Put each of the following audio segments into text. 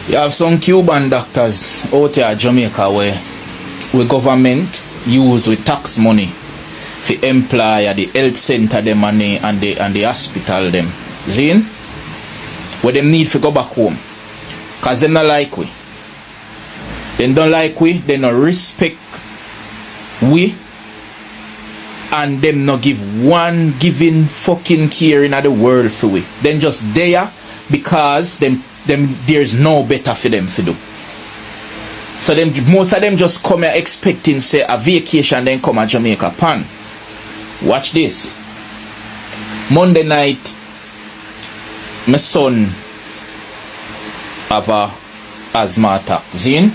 You have some Cuban doctors out here in Jamaica where government use with tax money to employ at the health center them and the hospital them. See? Where them need to go back home. Cause they not like we. They don't like we, they don't respect we, and them not give one giving fucking care in the world for we. Then just there because them there's no better for them to do. So them most of them just come here expecting say a vacation then come to Jamaica pan. Watch this. Monday night my son have a asthma attack. Zin?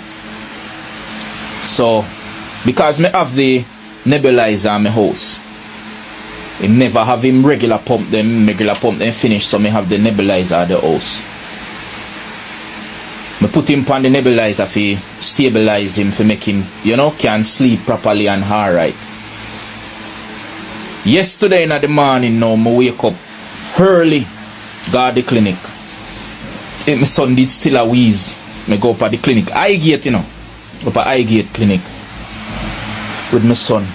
So because me have the nebulizer in my house, I never have him regular pump them finish, so me have the nebulizer at the house. Me put him on the nebulizer for stabilize him, for make him, can sleep properly and alright. Yesterday in the morning now, me wake up early, go to the clinic. My son did still a wheeze. Me go up at the clinic. Highgate, up at Highgate clinic with my son.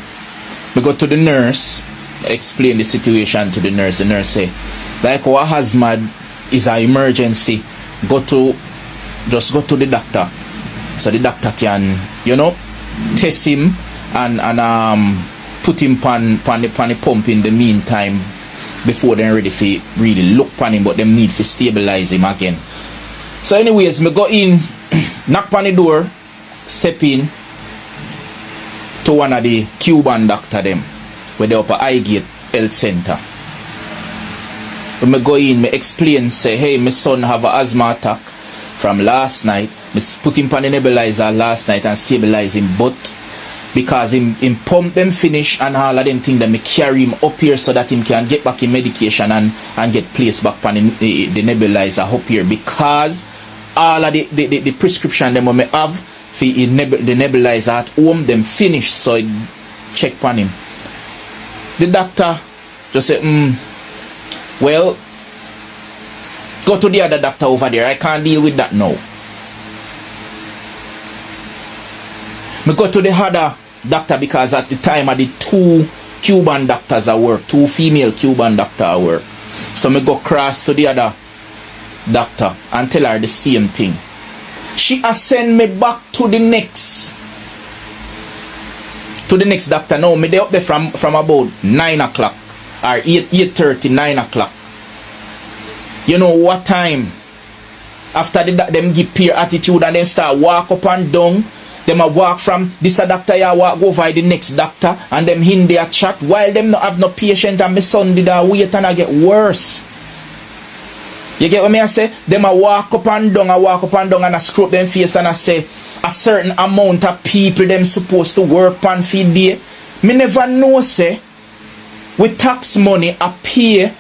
We go to the nurse, explain the situation to the nurse. The nurse say, like what asthma is an emergency, just go to the doctor. So the doctor can, test him and put him on the pump in the meantime before they're ready to really look on him, but them need to stabilize him again. So anyways, me go in, knock on the door, step in to one of the Cuban doctor them where they up at Highgate Health Center. When me go in, me explain, say, hey, my son have an asthma attack from last night. Me put him on the nebulizer last night and stabilize him, but because him pump them finish and all of them things, that me carry him up here so that him can get back in medication and get placed back on the nebulizer up here, because all of the prescription them me have for the nebulizer at home, them finish, so I check on him. The doctor just said, well, go to the other doctor over there, I can't deal with that now. Me go to the other doctor because at the time of the two Cuban doctors at work, two female Cuban doctors at work. So me go cross to the other doctor and tell her the same thing. She has send me back to the next doctor. Now me they up there from about 9 o'clock or 8:30, 9 o'clock. You know what time? After them give peer attitude and then start walk up and down. Them a walk from this doctor here, walk over the next doctor, and them in their chat while them not have no patient, and my son did a wait and I get worse. You get what me I say? Them a walk up and down and I scrub them face and I say a certain amount of people them supposed to work on feed day. Me never know say with tax money I pay.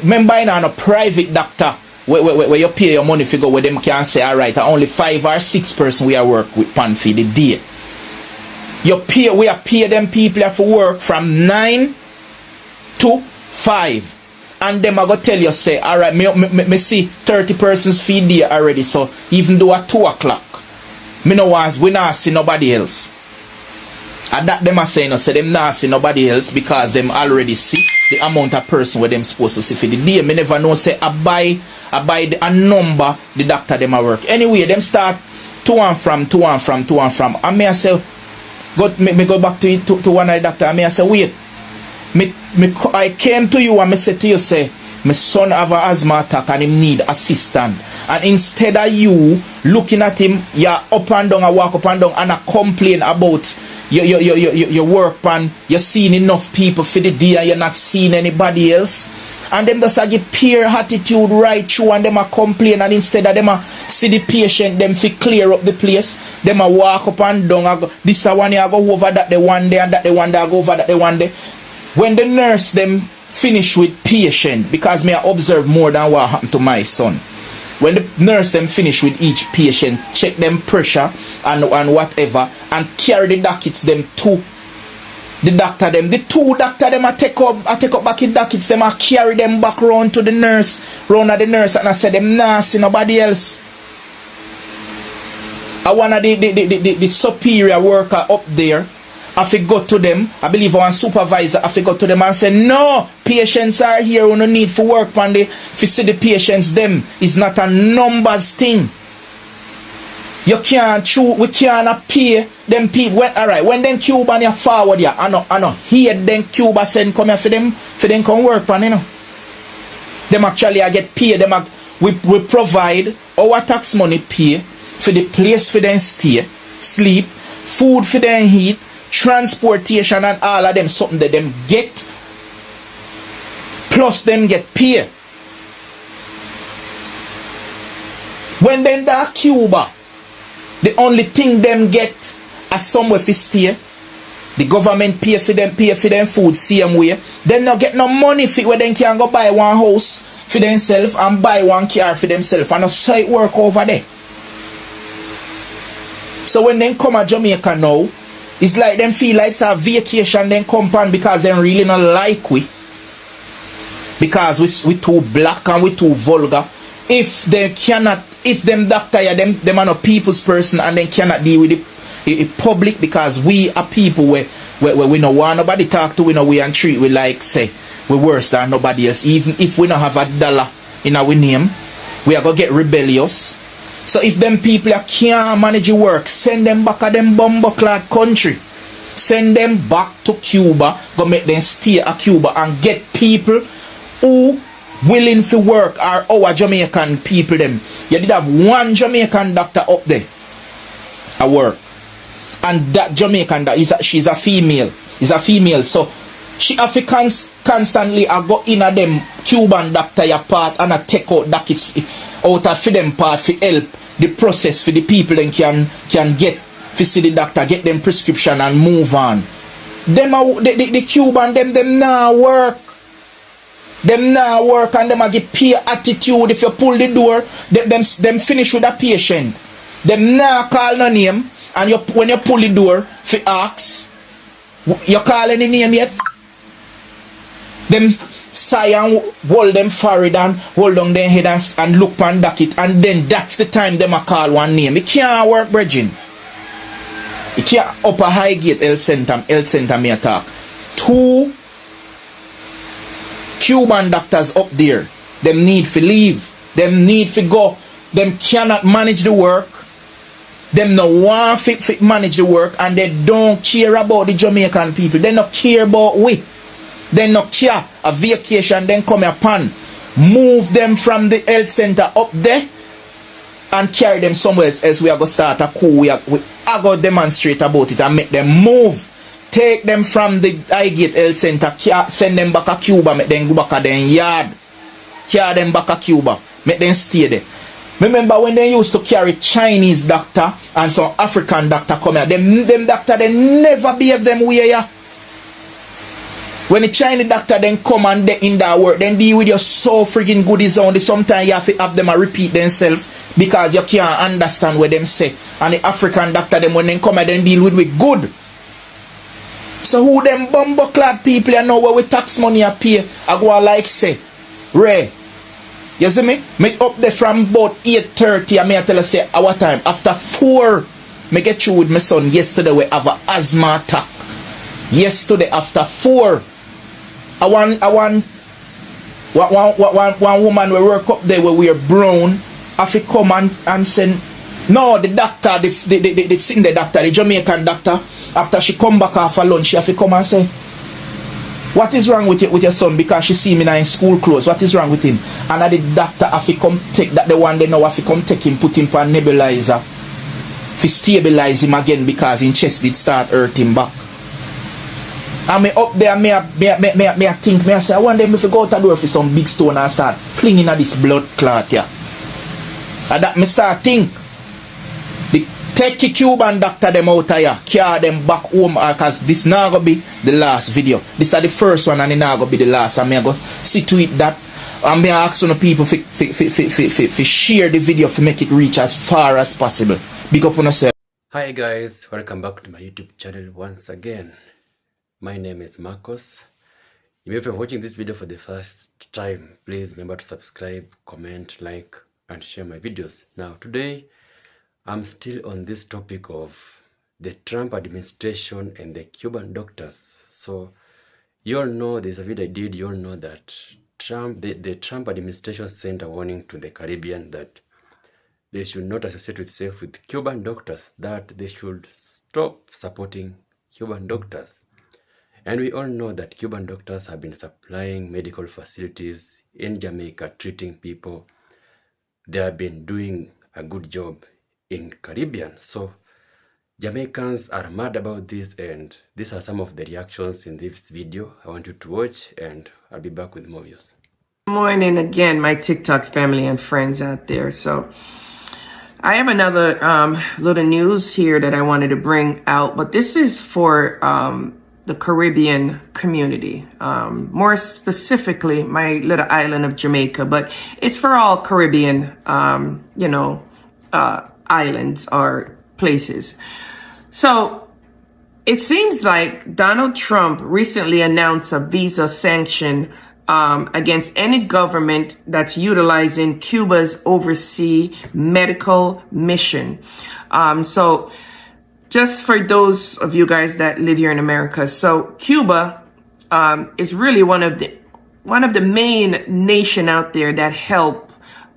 Remember in a private doctor where you pay your money figure where them can say alright, only 5 or 6 person we are work with pan for the day. We are pay them people have to work from 9 to 5. And them I go tell you say, alright, me see 30 persons feed there already, so even though at 2 o'clock, we not see nobody else. And that them are saying, no, say them not see nobody else because them already see the amount of person where them supposed to see for the day. Me never know say I buy a number the doctor them a work. Anyway, them start to and from. And me I say, me go back to one of the doctor and me I say, wait. I came to you and me say to you, say, my son have an asthma attack and him need assistance. And instead of you looking at him, you up and down, I walk up and down and I complain about your work and you're seeing enough people for the day and you're not seeing anybody else. And them just give peer attitude right through and them a complain, and instead of them a see the patient, them fi clear up the place, them a walk up and down, I go, this a one day I go over that the one day and that the one day I go over that the one day. When the nurse them finish with patient, because me I observe more than what happened to my son. When the nurse them finish with each patient, check them pressure and whatever, and carry the dockets them to the doctor them. The two doctor them I take up back in dockets them, I carry them back round to the nurse, round at the nurse, and I say them nah see nobody else. one of the superior worker up there, I fi go to them, I believe one supervisor, I fi go to them and say, no, patients are here, we no need for work on the, fi see the patients, them, is not a numbers thing. You can't choose, we can't pay them people. Alright, when them Cuban you forward ya, I know, here them Cuba send come here for them come work on, you know. Them actually I get paid, we provide our tax money pay for the place for them stay, sleep, food for them eat, transportation and all of them something that them get, plus them get paid. When them da Cuba, the only thing them get as somewhere for stay, the government pay for them food same way. Them not get no money for where they can go buy one house for themselves and buy one car for themselves and a site work over there. So when they come to Jamaica now, it's like them feel like it's a vacation then come on because they really not like we. Because we too black and we too vulgar. If them doctor them are not people's person and they cannot deal with the public because we are people where we no want nobody talk to, we know we and treat we like say we worse than nobody else. Even if we don't have a dollar in our name, we are gonna get rebellious. So if them people can't manage the work, send them back to them bumbo-clad country. Send them back to Cuba, go make them stay at Cuba and get people who willing to work are our Jamaican people them. You did have one Jamaican doctor up there at work. And that Jamaican doctor, she's a female. Is a female. So she have to constantly go in a them Cuban doctor your part and take out dockets out of for them part for help the process for the people then can get to see the doctor, get them prescription and move on. Them are, the Cuban them now work. Them now work and them a get pay attitude. If you pull the door, them finish with a patient. Them now call no name and when you pull the door for ask, you call any name yet? Them sigh and hold them forehead and hold on their head and look on it, and then that's the time them a call one name. It can't work, brethren. It can't upper Highgate health center me attack. 2 Cuban doctors up there. Them need to leave. Them need to go. Them cannot manage the work. Them no want to manage the work, and they don't care about the Jamaican people. They don't care about we. They not care. A vacation then come upon. Move them from the health center up there and carry them somewhere else. We are going to start a coup. We are going to demonstrate about it and make them move. Take them from the Highgate Health Center, send them back to Cuba, make them go back to their yard. Carry them back to Cuba, make them stay there. Remember when they used to carry Chinese doctor and some African doctor come here, them doctor, they never behave them way here. When the Chinese doctor then come and they in that work, then deal with your so friggin' goodies on. Sometimes you have to have them repeat themselves because you can't understand what them say. And the African doctor, them when they come and then deal with good. So who them bumbo-clad people you know where we tax money I pay, I go like say, Ray, you see me? Me up there from about 8:30 and me I tell you say our time. After 4, me get through with my son yesterday we have an asthma attack. Yesterday after 4, one woman we work up there where we are brown, have to come and send. No, the doctor, the doctor, the Jamaican doctor, after she come back after lunch, she have to come and say, what is wrong with your son? Because she see me now in school clothes. What is wrong with him? And the doctor have to come take that, the one they know have to come take him, put him for a nebulizer to stabilize him again because his chest did start hurting back. And me up there, me I think, I say, I wonder if I go out the door for some big stone and start flinging at this blood clot here. And that me start think. Take the Cuban doctor them out of here, carry them back home because this not going to be the last video. This is the first one and it not going to be the last. And I go see to it that and I ask some people to share the video to make it reach as far as possible. Big up on yourself. Hi guys, welcome back to my YouTube channel once again. My name is Marcos. If you're watching this video for the first time, please remember to subscribe, comment, like and share my videos. Now today I'm still on this topic of the Trump administration and the Cuban doctors. So you all know, there's a video I did, you all know that the Trump administration sent a warning to the Caribbean that they should not associate itself with Cuban doctors, that they should stop supporting Cuban doctors. And we all know that Cuban doctors have been supplying medical facilities in Jamaica, treating people. They have been doing a good job in Caribbean. So Jamaicans are mad about this, and these are some of the reactions in this video. I want you to watch, and I'll be back with more views. Good morning again, my TikTok family and friends out there. So I have another little news here that I wanted to bring out, but this is for the Caribbean community, more specifically my little island of Jamaica, but it's for all Caribbean, islands or places. So it seems like Donald Trump recently announced a visa sanction against any government that's utilizing Cuba's overseas medical mission. So just for those of you guys that live here in America, so Cuba is really one of the main nation out there that help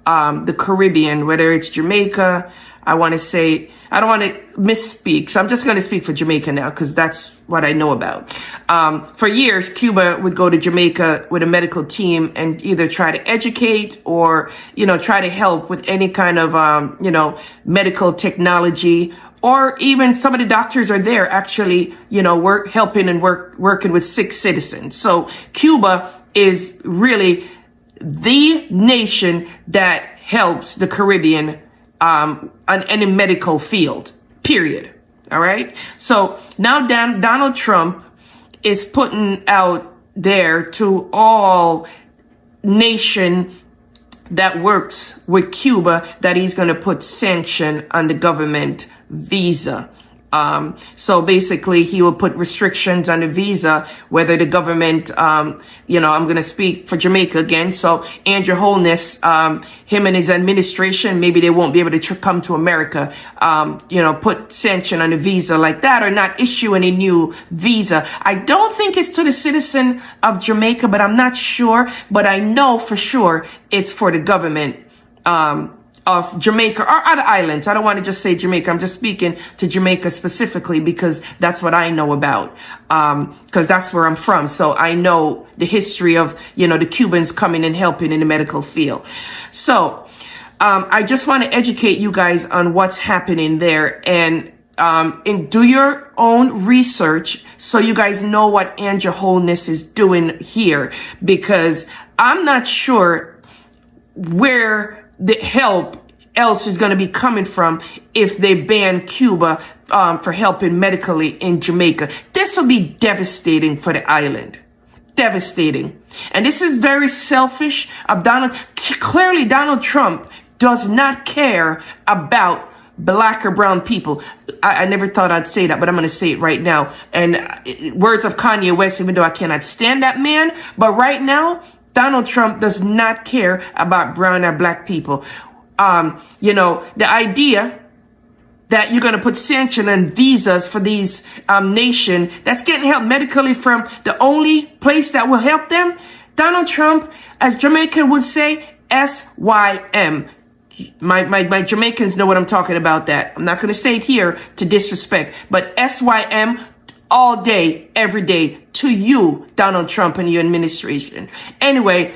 the Caribbean, whether it's Jamaica. I don't want to misspeak, so I'm just going to speak for Jamaica now because that's what I know about. For years, Cuba would go to Jamaica with a medical team and either try to educate or, try to help with any kind of, medical technology, or even some of the doctors are there actually, working with sick citizens. So Cuba is really the nation that helps the Caribbean on any medical field, period. All right. So now Donald Trump is putting out there to all nation that works with Cuba that he's going to put sanction on the government visa. So basically he will put restrictions on the visa, whether the government, I'm going to speak for Jamaica again. So Andrew Holness, him and his administration, maybe they won't be able to come to America, put sanction on the visa like that, or not issue any new visa. I don't think it's to the citizen of Jamaica, but I'm not sure. But I know for sure it's for the government, of Jamaica or other islands. I don't want to just say Jamaica. I'm just speaking to Jamaica specifically because that's what I know about, because that's where I'm from. So I know the history of, the Cubans coming and helping in the medical field. So I just want to educate you guys on what's happening there, and do your own research so you guys know what Andrew Holness is doing here, because I'm not sure where the help else is going to be coming from if they ban Cuba for helping medically in Jamaica. This will be devastating for the island. Devastating. And this is very selfish of Donald. Clearly, Donald Trump does not care about black or brown people. I never thought I'd say that, but I'm going to say it right now. And words of Kanye West, even though I cannot stand that man, but right now, Donald Trump does not care about brown or black people. The idea that you're going to put sanction on visas for these nation that's getting help medically from the only place that will help them, Donald Trump, as Jamaica would say, SYM. My Jamaicans know what I'm talking about. That I'm not going to say it here to disrespect, but SYM. All day, every day, to you, Donald Trump and your administration. Anyway,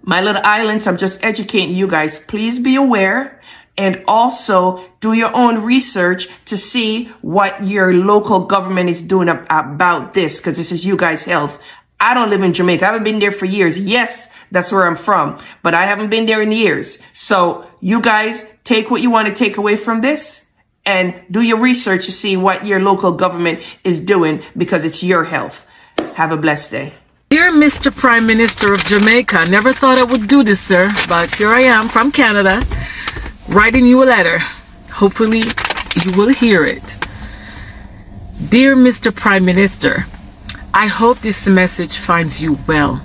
my little islands, I'm just educating you guys. Please be aware and also do your own research to see what your local government is doing about this, because this is you guys' health. I don't live in Jamaica. I haven't been there for years. Yes, that's where I'm from, but I haven't been there in years. So you guys take what you want to take away from this, and do your research to see what your local government is doing, because it's your health. Have a blessed day. Dear Mr. Prime Minister of Jamaica, never thought I would do this, sir, but here I am from Canada, writing you a letter. Hopefully you will hear it. Dear Mr. Prime Minister, I hope this message finds you well.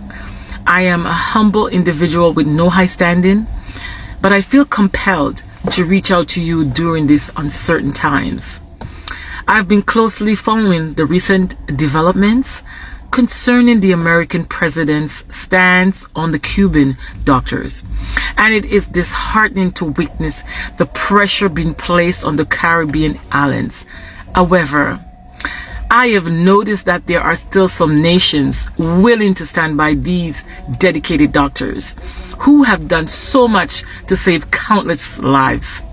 I am a humble individual with no high standing, but I feel compelled to reach out to you during these uncertain times. I've been closely following the recent developments concerning the American president's stance on the Cuban doctors, and it is disheartening to witness the pressure being placed on the Caribbean islands. However, I have noticed that there are still some nations willing to stand by these dedicated doctors who have done so much to save countless lives.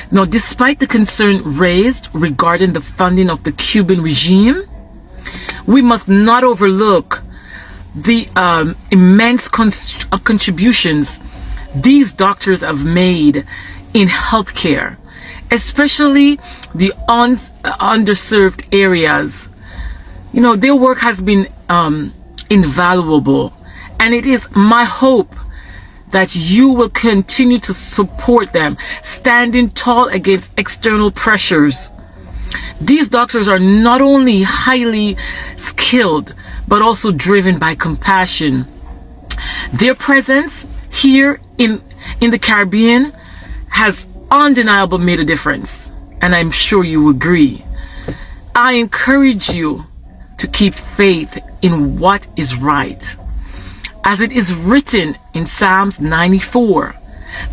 Now, despite the concern raised regarding the funding of the Cuban regime, we must not overlook the immense contributions these doctors have made in healthcare, especially the underserved areas. You know, their work has been invaluable, and it is my hope that you will continue to support them, standing tall against external pressures. These doctors are not only highly skilled, but also driven by compassion. Their presence here in the Caribbean has undeniably made a difference, and I'm sure you agree. I encourage you to keep faith in what is right. As it is written in Psalms 94,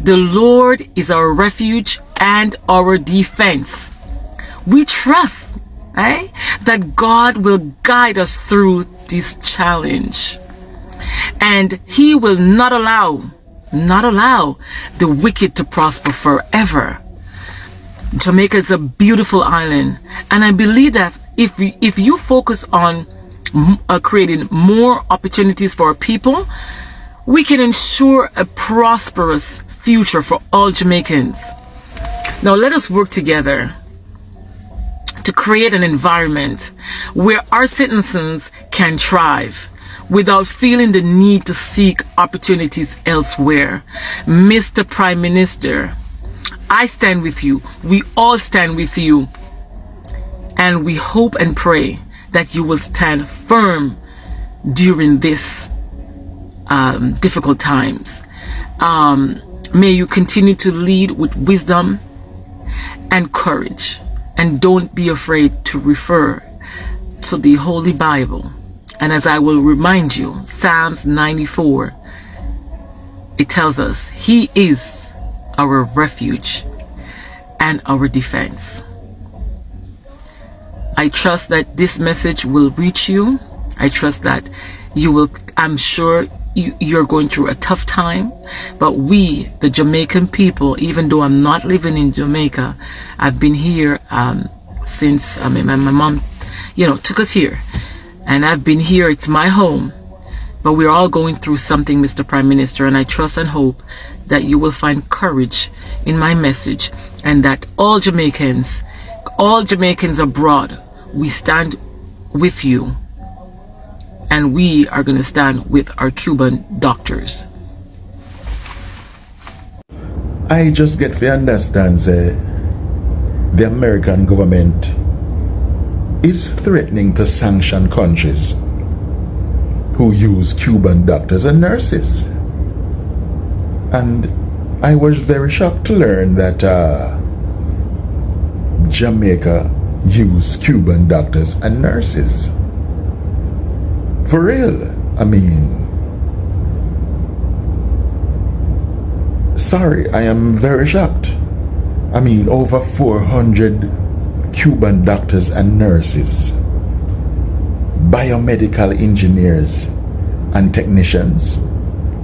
the Lord is our refuge and our defense. We trust that God will guide us through this challenge, and He will not allow the wicked to prosper forever. Jamaica is a beautiful island, and I believe that if you focus on creating more opportunities for our people, we can ensure a prosperous future for all Jamaicans. Now let us work together to create an environment where our citizens can thrive without feeling the need to seek opportunities elsewhere. Mr. Prime Minister, I stand with you. We all stand with you. And we hope and pray that you will stand firm during this difficult times. May you continue to lead with wisdom and courage. And don't be afraid to refer to the Holy Bible. And as I will remind you, Psalms 94, it tells us He is our refuge and our defense. I trust that this message will reach you. I trust that you will, I'm sure you're going through a tough time, but we, the Jamaican people, even though I'm not living in Jamaica, I've been here since, my mom, took us here. And I've been here, it's my home. But we're all going through something, Mr. Prime Minister, and I trust and hope that you will find courage in my message, and that all Jamaicans abroad, we stand with you, and we are going to stand with our Cuban doctors. I just get to understand the American government is threatening to sanction countries who use Cuban doctors and nurses. And I was very shocked to learn that Jamaica used Cuban doctors and nurses. For real. I mean, sorry, I am very shocked. I mean, over 400 Cuban doctors and nurses, biomedical engineers and technicians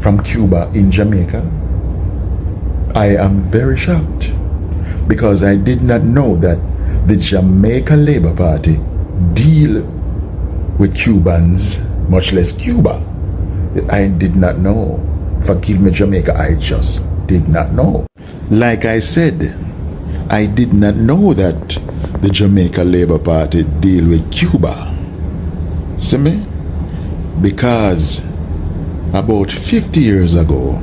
from Cuba in Jamaica. I am very shocked because I did not know that the Jamaica Labour Party deal with Cubans, much less Cuba. I did not know. Forgive me, Jamaica, I just did not know. Like I said, I did not know that the Jamaica Labour Party deal with Cuba. See me? Because about 50 years ago,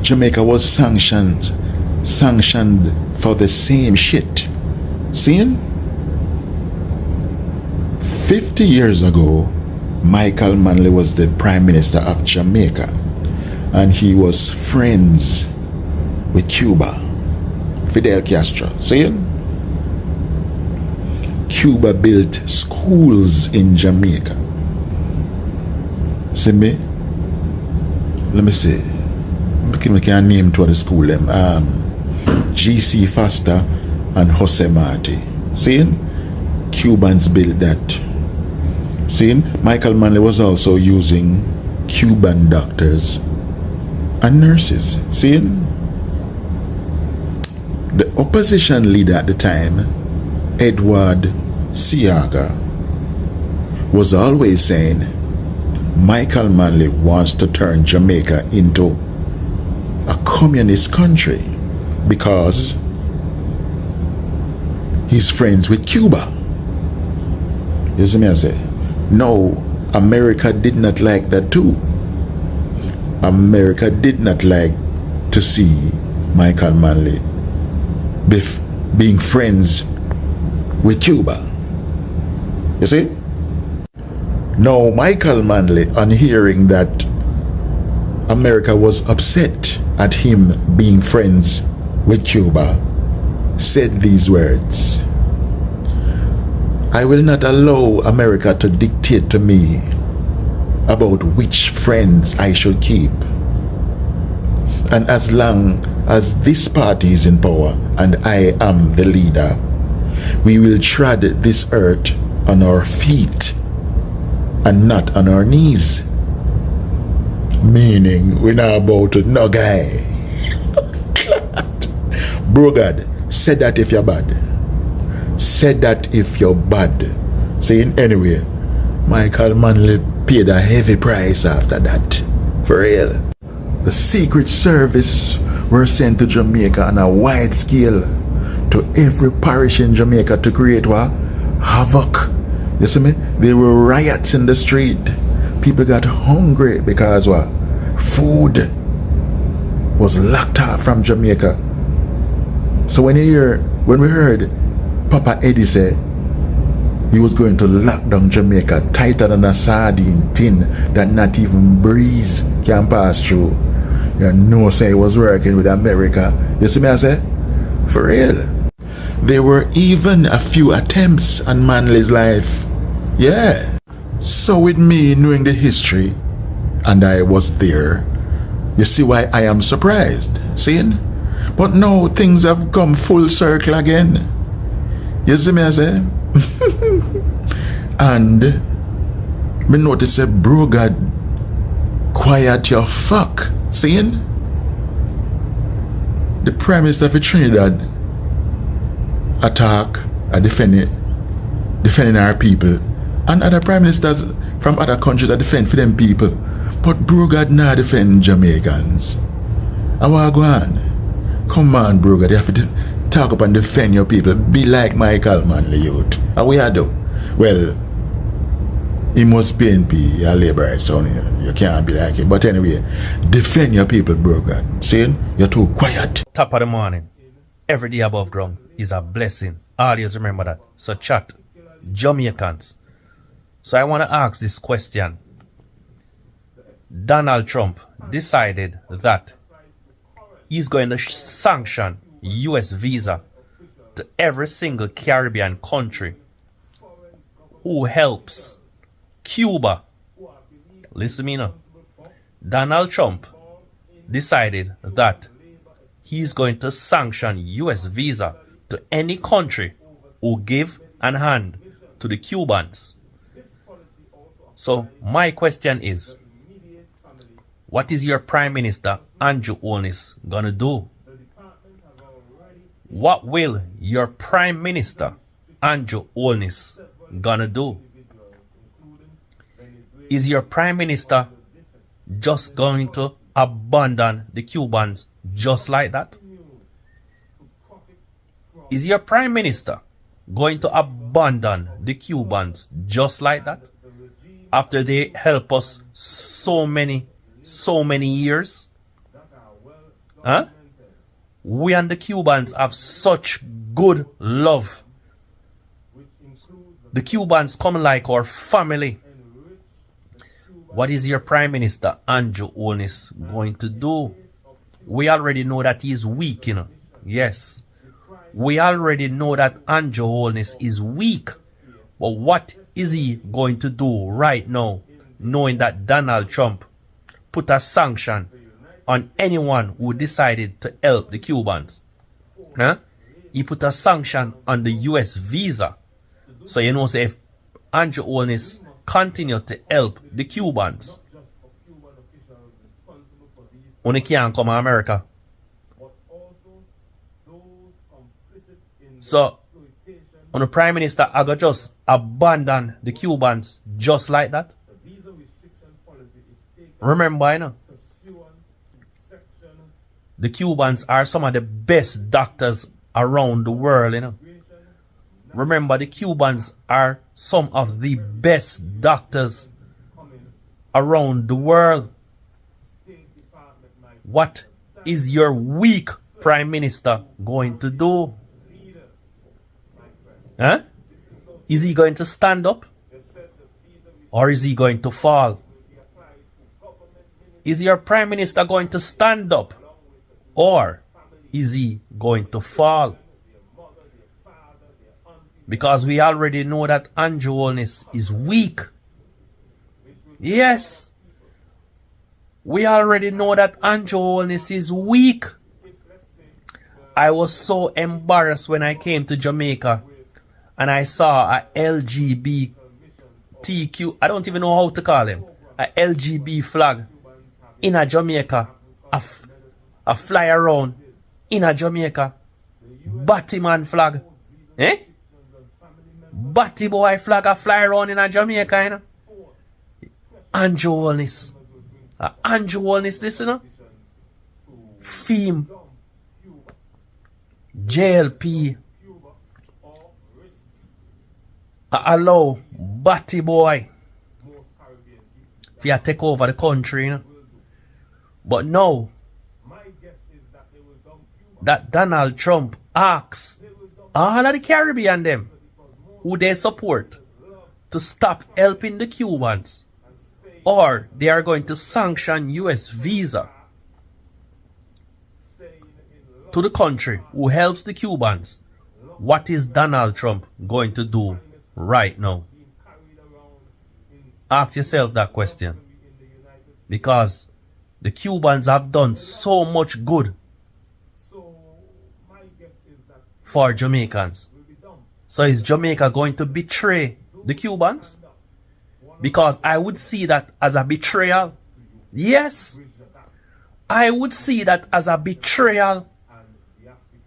Jamaica was sanctioned for the same shit. See? 50 years ago, Michael Manley was the Prime Minister of Jamaica, and he was friends with Cuba. Fidel Castro. Saying? Cuba built schools in Jamaica. See me? Let me see. We can name two of the school them. GC Foster and Jose Marti. See? Cubans built that. See? Michael Manley was also using Cuban doctors and nurses. See? The opposition leader at the time, Edward Siaga, was always saying Michael Manley wants to turn Jamaica into a communist country because he's friends with Cuba. You see me I say? No, America did not like that too. America did not like to see Michael Manley being friends with Cuba. You see? Now, Michael Manley, on hearing that America was upset at him being friends with Cuba, said these words: I will not allow America to dictate to me about which friends I should keep. And as long as this party is in power and I am the leader, we will tread this earth on our feet and not on our knees. Meaning, we're not about to no guy. Bro God, said that if you're bad. Said that if you're bad. Saying anyway, Michael Manley paid a heavy price after that. For real. The Secret Service were sent to Jamaica on a wide scale to every parish in Jamaica to create what? Havoc. You see me? There were riots in the street. People got hungry because what? Food was locked off from Jamaica. So when we heard Papa Eddie say he was going to lock down Jamaica tighter than a sardine tin that not even breeze can pass through, you know, say he was working with America. You see me I say? For real. There were even a few attempts on Manley's life. Yeah. So with me knowing the history, and I was there, you see why I am surprised. Seeing? But now things have come full circle again. You see me I say? And me notice a bro God quiet your fuck. Seeing? The Prime Minister of Trinidad attack defending our people, and other prime ministers from other countries are defend for them people, but bro God not defend Jamaicans. I want to go on. Come on, bro God, you have to talk up and defend your people. Be like Michael Manley, youth. How we are do? Well, he must PNP, a labor, so you can't be like him. But anyway, defend your people, bro God. Saying you're too quiet. Top of the morning, every day above ground is a blessing. Always remember that. So chat, Jamaicans. So I want to ask this question. Donald Trump decided that he's going to sanction US visa to every single Caribbean country who helps Cuba. Listen to me now. Donald Trump decided that he's going to sanction US visa to any country who give an hand to the Cubans. So my question is, what is your Prime Minister Andrew Holness gonna do? What will your Prime Minister Andrew Holness gonna do? Is your Prime Minister just going to abandon the Cubans just like that? Is your Prime Minister going to abandon the Cubans just like that? After they help us so many years? Huh? We and the Cubans have such good love. The Cubans come like our family. What is your Prime Minister Andrew Holness going to do? We already know that he's weak, you know. Yes. We already know that Andrew Holness is weak. But what is he going to do right now, knowing that Donald Trump put a sanction on anyone who decided to help the Cubans? Huh? He put a sanction on the US visa. So you know, say if Andrew Holness continue to help the Cubans, when they can't come to America. So, on the Prime Minister, I got just abandon the Cubans just like that. Remember, you know, the Cubans are some of the best doctors around the world, you know. Remember, the Cubans are some of the best doctors around the world. What is your weak Prime Minister going to do? Huh? Is he going to stand up? Or is he going to fall? Is your Prime Minister going to stand up? Or is he going to fall? Because we already know that Andrew Holness is weak. Yes. We already know that Andrew Holness is weak. I was so embarrassed when I came to Jamaica and I saw a LGBTQ, I don't even know how to call him, a LGB flag in a Jamaica, a fly around in a Jamaica, Batman flag, Batty boy flag a fly around in a Jamaica, you know? Andrew Holness. Andrew Holness, this, you know? Theme. JLP. Allow Batty boy if you take over the country, you know? But now that Donald Trump asks all of the Caribbean them who they support to stop helping the Cubans, or they are going to sanction US visa to the country who helps the Cubans. What is Donald Trump going to do right now? Ask yourself that question. Because the Cubans have done so much good for Jamaicans. So is Jamaica going to betray the Cubans? Because I would see that as a betrayal. Yes. I would see that as a betrayal.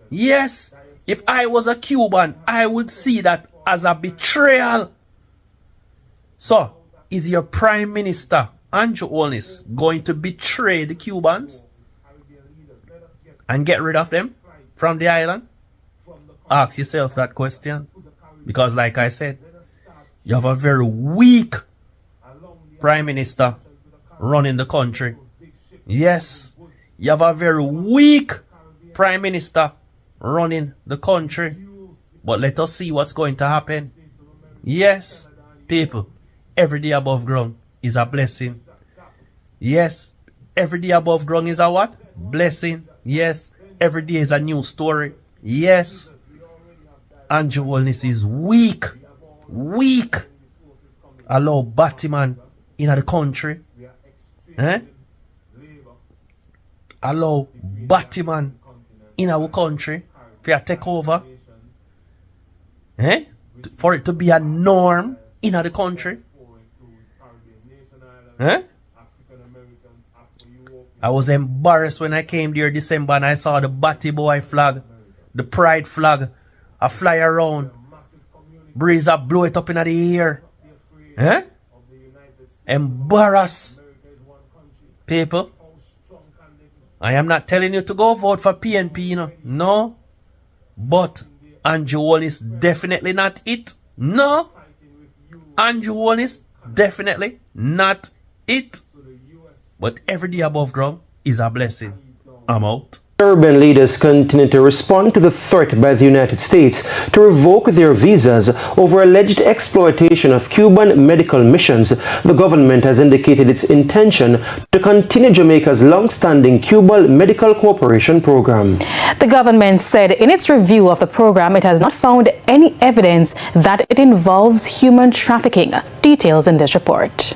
Yes. If I was a Cuban, I would see that as a betrayal. So, is your Prime Minister, Andrew Holness, going to betray the Cubans and get rid of them from the island? Ask yourself that question. Because like I said, you have a very weak Prime Minister running the country. Yes, you have a very weak Prime Minister running the country. But let us see what's going to happen. Yes, people, every day above ground is a blessing. Yes, every day above ground is a what? Blessing. Yes, every day is a new story. Yes, Andrew Holness is weak. Weak. Allow Batman in the country. Allow Batman in our country to take over. For it to be a norm in the country. I was embarrassed when I came there December and I saw the Batty Boy flag, the Pride flag, a fly around. Breeze up, blow it up in the air. Embarrass people. I am not telling you to go vote for PNP, you know. No. But Andrew Holness definitely not it. No. Andrew Holness definitely not it. But every day above ground is a blessing. I'm out. Caribbean leaders continue to respond to the threat by the United States to revoke their visas over alleged exploitation of Cuban medical missions. The government has indicated its intention to continue Jamaica's long-standing Cuban Medical Cooperation Program. The government said in its review of the program, it has not found any evidence that it involves human trafficking. Details in this report.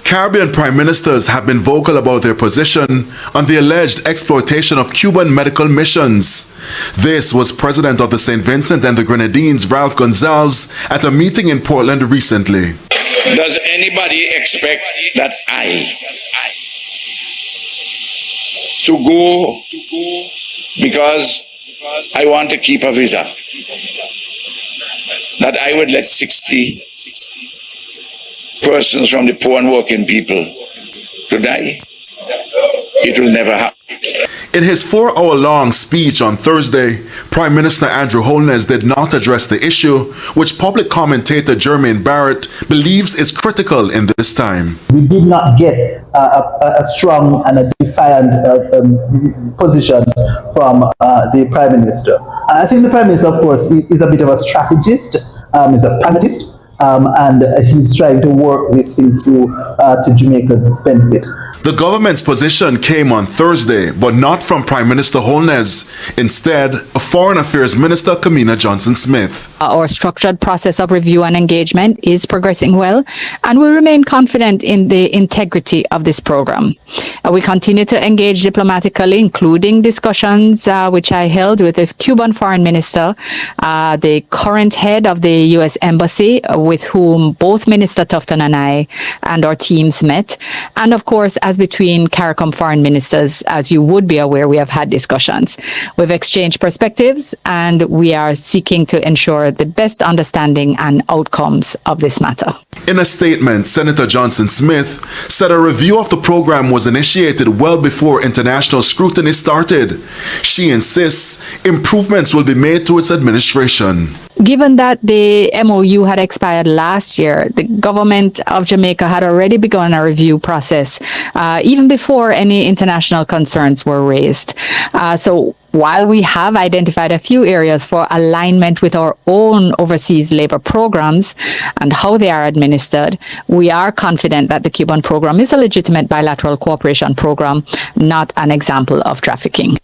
Caribbean prime ministers have been vocal about their position on the alleged exploitation of Cuban medical missions. This was President of the St. Vincent and the Grenadines, Ralph Gonsalves, at a meeting in Portland recently. Does anybody expect that I to go because I want to keep a visa, that I would let 60 persons from the poor and working people to die? It will never happen. In his 4-hour-long speech on Thursday, Prime Minister Andrew Holness did not address the issue, which public commentator Jermaine Barrett believes is critical in this time. We did not get a strong and a defiant position from the Prime Minister. I think the Prime Minister, of course, is a bit of a strategist, is a pragmatist, and he's trying to work this thing through to Jamaica's benefit. The government's position came on Thursday, but not from Prime Minister Holness. Instead, Foreign Affairs Minister Kamina Johnson-Smith. Our structured process of review and engagement is progressing well, and we remain confident in the integrity of this program. We continue to engage diplomatically, including discussions which I held with the Cuban foreign minister, the current head of the U.S. Embassy, with whom both Minister Tufton and I and our teams met, and of course, as between CARICOM foreign ministers, as you would be aware, we have had discussions. We've exchanged perspectives, and we are seeking to ensure the best understanding and outcomes of this matter. In a statement, Senator Johnson-Smith said a review of the program was initiated well before international scrutiny started. She insists improvements will be made to its administration. Given that the MOU had expired last year, the government of Jamaica had already begun a review process even before any international concerns were raised. So while we have identified a few areas for alignment with our own overseas labor programs and how they are administered, we are confident that the Cuban program is a legitimate bilateral cooperation program, not an example of trafficking.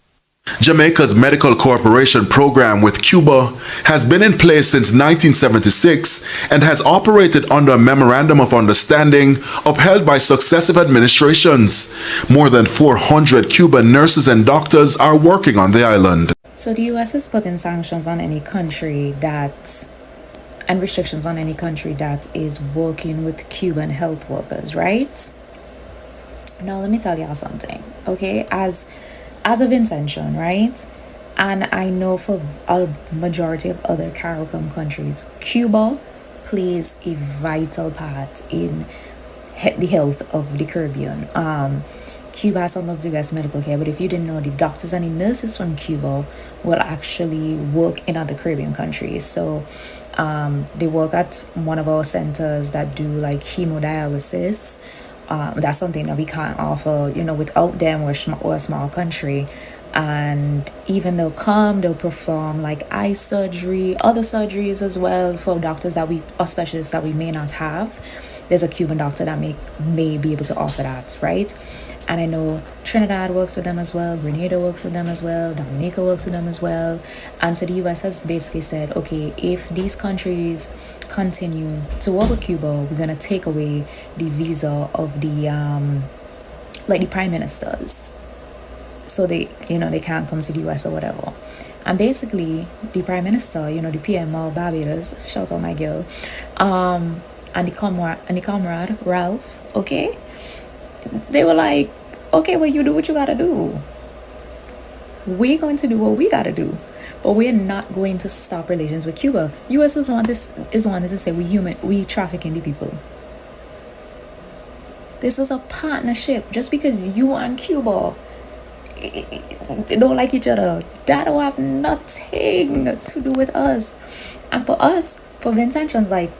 Jamaica's medical cooperation program with Cuba has been in place since 1976 and has operated under a memorandum of understanding upheld by successive administrations. More than 400 Cuban nurses and doctors are working on the island. So the U.S. is putting sanctions on any country and restrictions on any country that is working with Cuban health workers, right? Now let me tell y'all something, okay? As of intention, right? And I know for a majority of other CARICOM countries, Cuba plays a vital part in the health of the Caribbean. Cuba has some of the best medical care, but if you didn't know, the doctors and the nurses from Cuba will actually work in other Caribbean countries. So they work at one of our centers that do like hemodialysis. That's something that we can't offer, without them. We're a small country. And even they'll perform like eye surgery, other surgeries as well for doctors or specialists that we may not have. There's a Cuban doctor that may be able to offer that, right? And I know Trinidad works with them as well, Grenada works with them as well, Dominica works with them as well. And so the US has basically said, okay, if these countries continue to work with Cuba, we're going to take away the visa of the prime ministers. So they can't come to the US or whatever. And basically, the prime minister, the PM of Barbados, shout out my girl, and the comrade, Ralph, okay? They were like, okay, well, you do what you gotta do. We're going to do what we gotta do. But we're not going to stop relations with Cuba. US is wanting to say we trafficking the people. This is a partnership. Just because you and Cuba they don't like each other, that don't have nothing to do with us. And for us, for the intentions, like,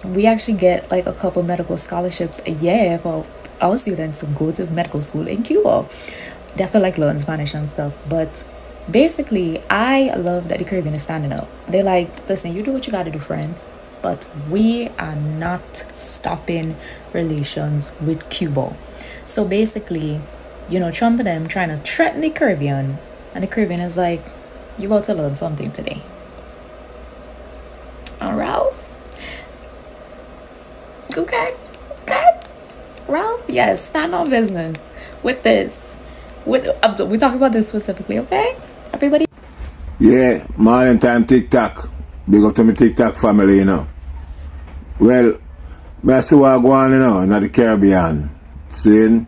we actually get like a couple medical scholarships a year for our students to go to medical school in Cuba. they have to like learn Spanish and stuff. But basically, I love that the Caribbean is standing up. They're like, listen, you do what you gotta do, friend, but we are not stopping relations with Cuba. So basically, you know, Trump and them trying to threaten the Caribbean, and the Caribbean is like, you about to learn something today. Ralph? Okay. Ralph, yes, stand on business with this. We talk about this specifically, okay? Everybody? Yeah, morning time TikTok. Big up to my TikTok family, you know. Well, I see what go on, you know, in the Caribbean. Seeing?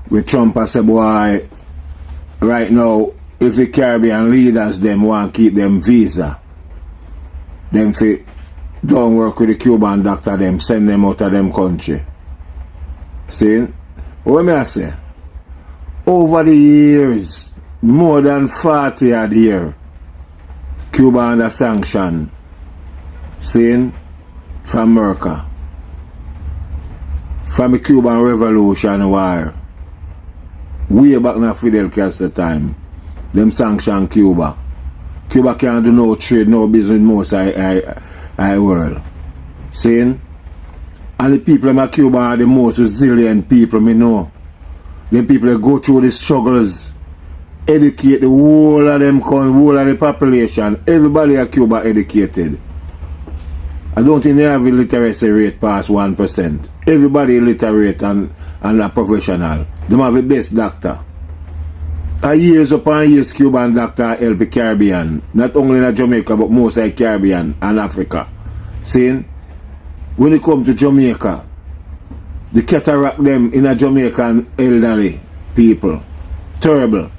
With Trump as a boy, right now, if the Caribbean leaders them want to keep them visa, them fi don't work with the Cuban doctor, them send them out of them country. See? What may I say? Over the years, more than 40 odd years, Cuba under sanction. See? From America. From the Cuban Revolution war. Way back in Fidel Castro time, them sanction Cuba. Cuba can't do no trade, no business most I world. Saying? And the people in Cuba are the most resilient people me know. Them people that go through the struggles, educate the whole of them, whole of the population. Everybody in Cuba educated. I don't think they have a literacy rate past 1%. Everybody illiterate and a professional. They have the best doctor. Years upon years, Cuban doctor help the Caribbean. Not only in Jamaica, but most of the Caribbean and Africa. Saying, when it come to Jamaica, the cataract them in a Jamaican elderly people. Terrible.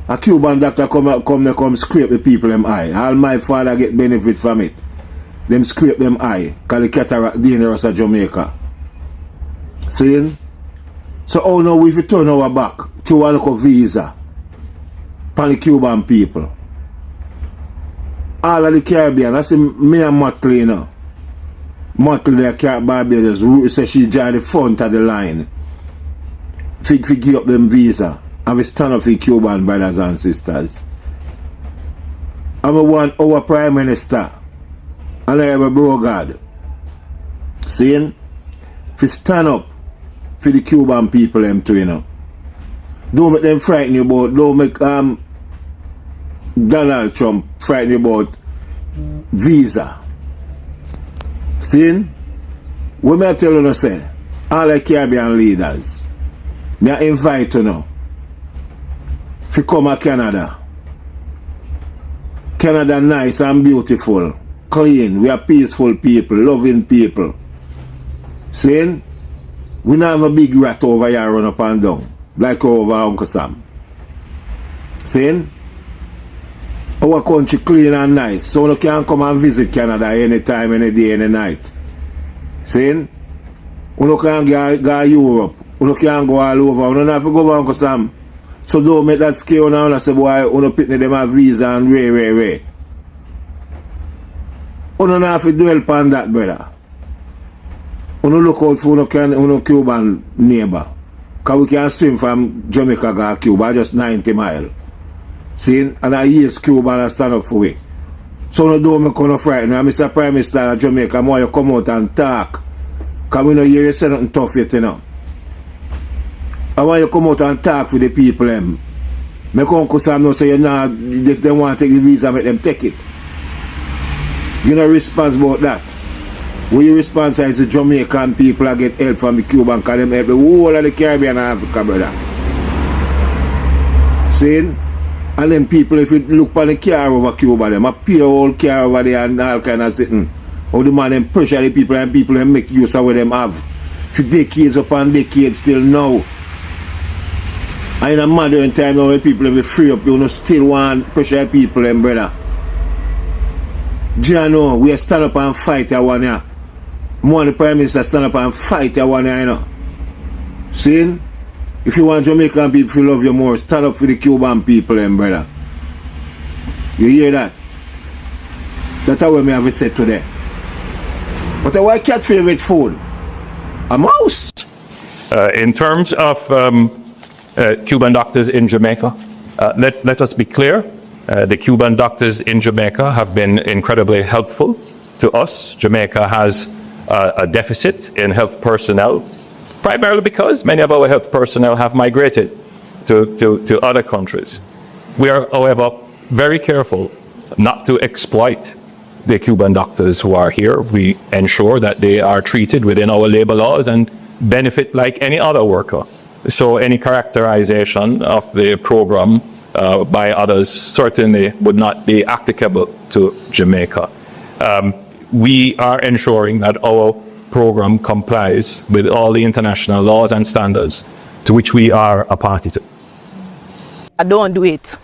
A Cuban doctor come scrape the people them eye. All my father get benefit from it. Them scrape them eye. Cause the cataract dangerous at Jamaica. Saying? So how now we turn our back to a local visa for the Cuban people? All of the Caribbean, I see me and Motley, you know. Motley, the Barbados, say she joined the front of the line. Fi give up them visa and we stand up for Cuban brothers and sisters. And we want our Prime Minister and I have a bro God saying, fi stand up for the Cuban people them too, you know. Don't make them frighten you about, don't make Donald Trump frighten you about visa. See? What may I tell you say? All the Caribbean leaders, may I invite you now to come to Canada. Canada nice and beautiful, clean, we are peaceful people, loving people. See? We don't have a big rat over here run up and down, like over Uncle Sam. See? Our country clean and nice, so you can come and visit Canada anytime, any day, any night. See? You can go Europe, you can go all over, you don't have to go over Uncle Sam. So don't make that scare now and say, boy, you don't pick them a visa and way. You don't have to dwell upon that, brother. You don't look out for your Cuban neighbor. Because we can swim from Jamaica to Cuba, just 90 miles. See? And I use Cuba and I stand up for it. So no don't make no frighten. I'm Mr. Prime Minister of Jamaica, more you come out and talk. Because we know you say nothing tough yet, you know. I want you come out and talk for the people them. Make Uncle Sam know say you know if they want to take the visa, make them take it. You know responsible about that. What you responsible is the Jamaican people that get help from the Cuban because them help the whole of the Caribbean and Africa, brother. See? And then people, if you look on the car over Cuba, them a pure old car over there and all kind of sitting. How the man them pressure the people and people them make use of what them have. For decades upon decades still now. And in a modern time now when people be free up, you know still want pressure people them, brother. Do you know, we stand up and fight that one here. More the Prime Minister stand up and fight that one here, you know. See? If you want Jamaican people to love you more, stand up for the Cuban people them, brother. You hear that? That's how we have said today. But why cat favorite food? A mouse. In terms of Cuban doctors in Jamaica. Let us be clear. The Cuban doctors in Jamaica have been incredibly helpful to us. Jamaica has a deficit in health personnel, primarily because many of our health personnel have migrated to other countries. We are, however, very careful not to exploit the Cuban doctors who are here. We ensure that they are treated within our labor laws and benefit like any other worker. So any characterization of the program by others certainly would not be applicable to Jamaica. We are ensuring that our program complies with all the international laws and standards to which we are a party to. Don't do it.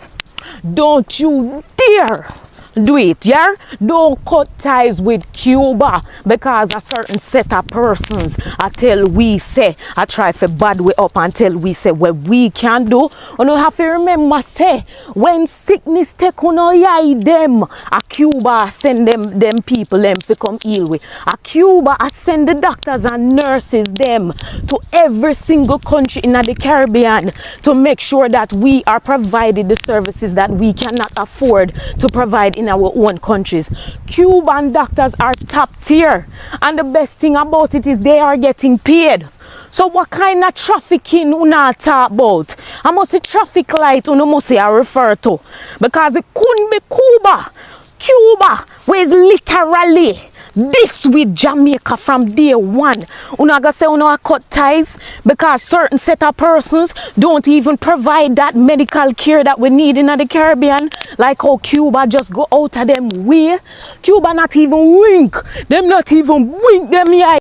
Don't you dare do it, yeah? Don't cut ties with Cuba because a certain set of persons until we say, I try for bad way up until we say what we can do. And you have to remember, say, when sickness take on eye them, a Cuba send them people them to come heal with. A Cuba I send the doctors and nurses them to every single country in the Caribbean to make sure that we are provided the services that we cannot afford to provide in our own countries. Cuban doctors are top tier, and the best thing about it is they are getting paid. So what kind of trafficking you not talk about? I must say traffic light you must say I refer to, because it couldn't be Cuba. Cuba was literally this with Jamaica from day one. Una gonna say una cut ties because certain set of persons don't even provide that medical care that we need in the Caribbean, like how Cuba just go out of them way. Cuba not even wink. Them not even wink them eye.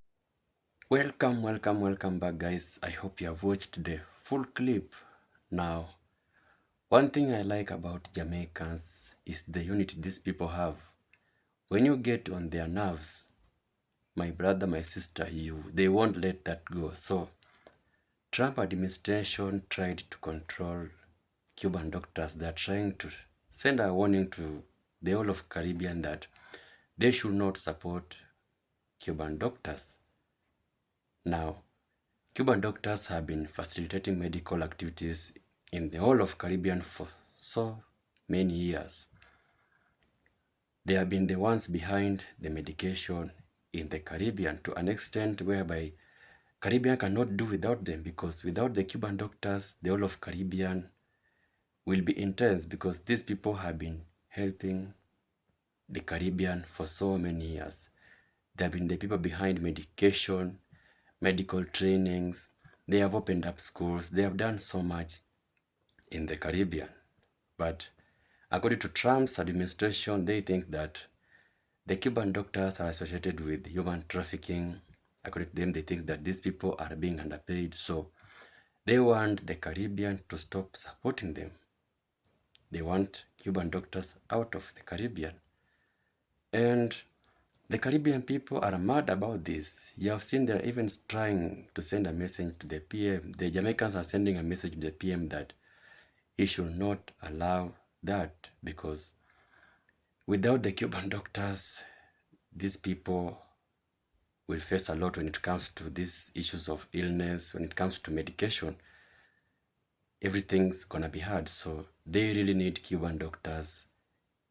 Welcome back, guys. I hope you have watched the full clip. Now, one thing I like about Jamaicans is the unity these people have. When you get on their nerves, my brother, my sister, they won't let that go. So, Trump administration tried to control Cuban doctors. They're trying to send a warning to the whole of Caribbean that they should not support Cuban doctors. Now, Cuban doctors have been facilitating medical activities in the whole of Caribbean for so many years. They have been the ones behind the medication in the Caribbean to an extent whereby Caribbean cannot do without them, because without the Cuban doctors, the whole of Caribbean will be intense, because these people have been helping the Caribbean for so many years. They have been the people behind medication, medical trainings. They have opened up schools. They have done so much in the Caribbean. But according to Trump's administration, they think that the Cuban doctors are associated with human trafficking. According to them, they think that these people are being underpaid. So they want the Caribbean to stop supporting them. They want Cuban doctors out of the Caribbean. And the Caribbean people are mad about this. You have seen they're even trying to send a message to the PM. The Jamaicans are sending a message to the PM that he should not allow that, because without the Cuban doctors, these people will face a lot when it comes to these issues of illness, when it comes to medication. Everything's gonna be hard. So they really need Cuban doctors.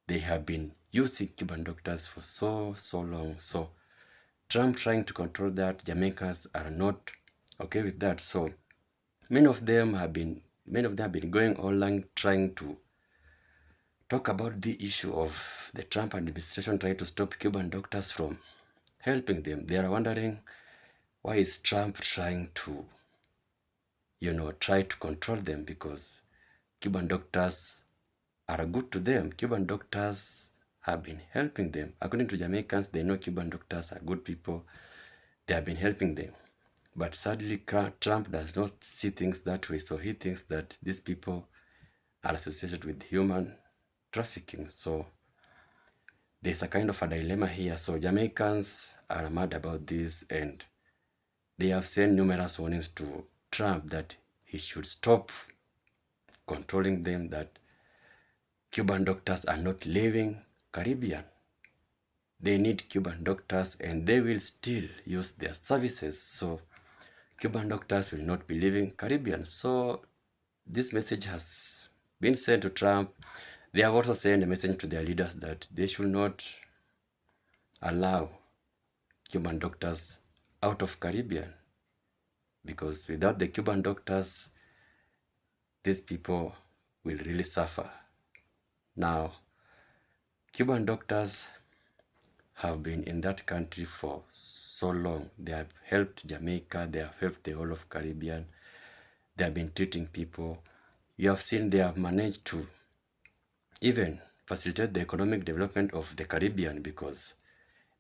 They have been using Cuban doctors for so long. So Trump trying to control that, Jamaicans are not okay with that. So many of them have been going online trying to talk about the issue of the Trump administration trying to stop Cuban doctors from helping them. They are wondering, why is Trump trying to, try to control them? Because Cuban doctors are good to them. Cuban doctors have been helping them. According to Jamaicans, they know Cuban doctors are good people. They have been helping them. But sadly, Trump does not see things that way. So he thinks that these people are associated with human trafficking. So there's a kind of a dilemma here. So Jamaicans are mad about this, and they have sent numerous warnings to Trump that he should stop controlling them, that Cuban doctors are not leaving Caribbean. They need Cuban doctors, and they will still use their services. So Cuban doctors will not be leaving Caribbean. So this message has been sent to Trump. They have also sent a message to their leaders that they should not allow Cuban doctors out of Caribbean, because without the Cuban doctors, these people will really suffer. Now, Cuban doctors have been in that country for so long. They have helped Jamaica, they have helped the whole of Caribbean. They have been treating people. You have seen they have managed to even facilitate the economic development of the Caribbean, because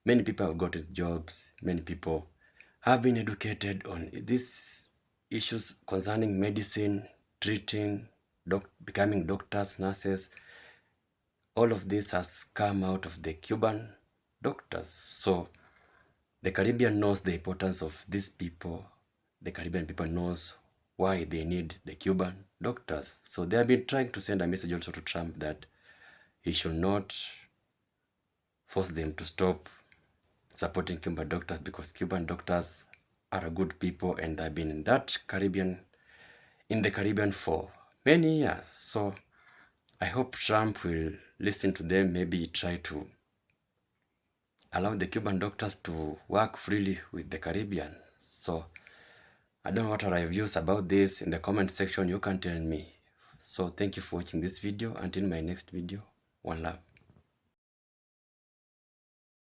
many people have gotten jobs, many people have been educated on these issues concerning medicine, treating, becoming doctors, nurses. All of this has come out of the Cuban doctors. So the Caribbean knows the importance of these people. The Caribbean people knows why they need the Cuban doctors. So they have been trying to send a message also to Trump that he should not force them to stop supporting Cuban doctors, because Cuban doctors are a good people and they've been in the Caribbean for many years. So I hope Trump will listen to them, maybe try to allow the Cuban doctors to work freely with the Caribbean. So I don't know what are your views about this. In the comment section, you can tell me. So thank you for watching this video. Until my next video, one love.